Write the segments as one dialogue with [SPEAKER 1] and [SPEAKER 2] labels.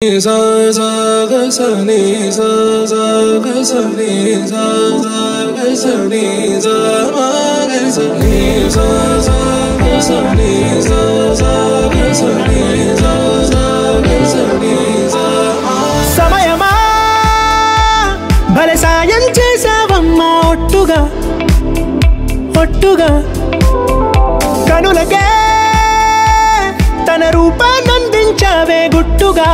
[SPEAKER 1] sa sa ga sa ni sa sa ga sa ni sa sa ga sa ni sa ma ga sa ni sa sa ga sa ni sa sa ga sa ni sa sa ga sa ni sa
[SPEAKER 2] సమయమా భలే సాయం చేసావమ్మా ఒట్టుగా ఒట్టుగా కనులకే తన రూపాన్నందించావే గుట్టుగా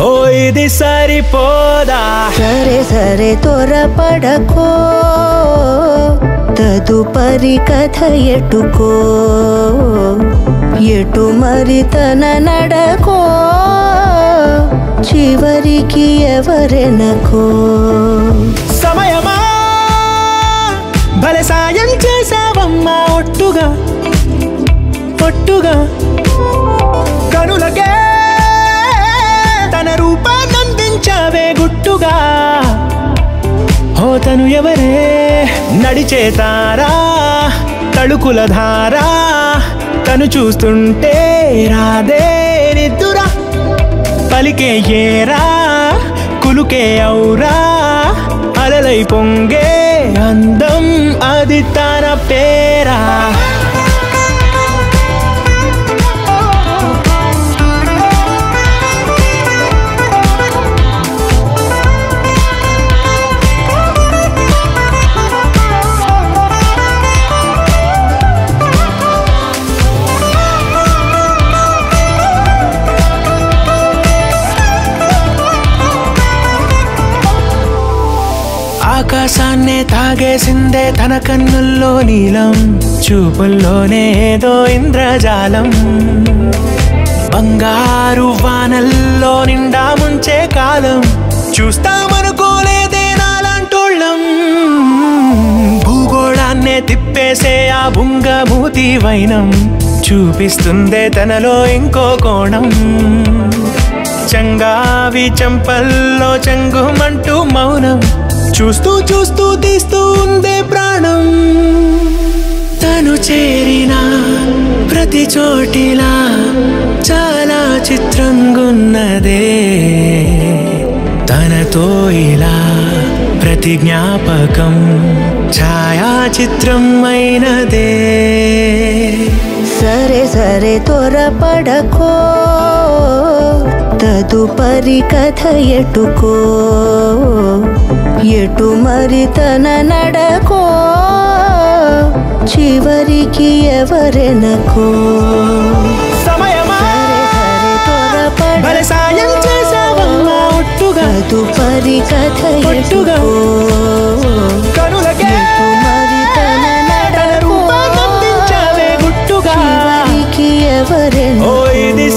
[SPEAKER 2] ఓ ఇది సరిపోదా
[SPEAKER 3] సరే సరే త్వరపడకో తదుపరి కథ ఎటుకో ఎటు మరి తన నడకో చివరికి ఎవరెనకో
[SPEAKER 2] సమయమా భలే సాయం చేసావమ్మా ఒట్టుగా ఒట్టుగా కనులకే తన రూపాన్నందించావే గుట్టుగా ఓ తను ఎవరే నడిచే తారా తళుకుల ధారా తను చూస్తుంటే రాదే నిద్దురా పలికే ఏరా కులుకే ఔరా అలలై పొంగే అందం అది తన పేరా ఆకాశాన్నే తాగేసిందే తన కన్నుల్లో నీలం చూపుల్లోనే ఏదో ఇంద్రజాలం బంగారు వానల్లో నిండా ముంచే కాలం చూస్తామనుకోలేదే నాలాంటోళ్ళం భూగోళాన్నే తిప్పేసే ఆ బుంగమూతి వైనం చూపిస్తుందే తనలో ఇంకో కోణం చంగావి చంపల్లో చంగుమంటూ మౌనం చూస్తూ చూస్తూ తీస్తూ ఉందే ప్రాణం తను చేరిన ప్రతి చోటిలా చాలా చిత్రంగున్నదే తనతో ఇలా ప్రతి జ్ఞాపకం ఛాయాచిత్రం అయినదే
[SPEAKER 3] సరే సరే త్వరపడకో తదుపరి కథ ఎటుకో ఎటు మరి తన నడకో చివరికి ఎవరెనకో
[SPEAKER 2] సమయమా భలే సాయం చేసావమ్మా ఒట్టుగా
[SPEAKER 3] తదుపరి కథ ఎటుకో
[SPEAKER 2] కనులకే
[SPEAKER 3] ఎటు మరి తన నడకో
[SPEAKER 2] రూపాన్నందించావే గుట్టుగా
[SPEAKER 3] చివరికి ఎవరెనకో
[SPEAKER 2] ఓ ఇది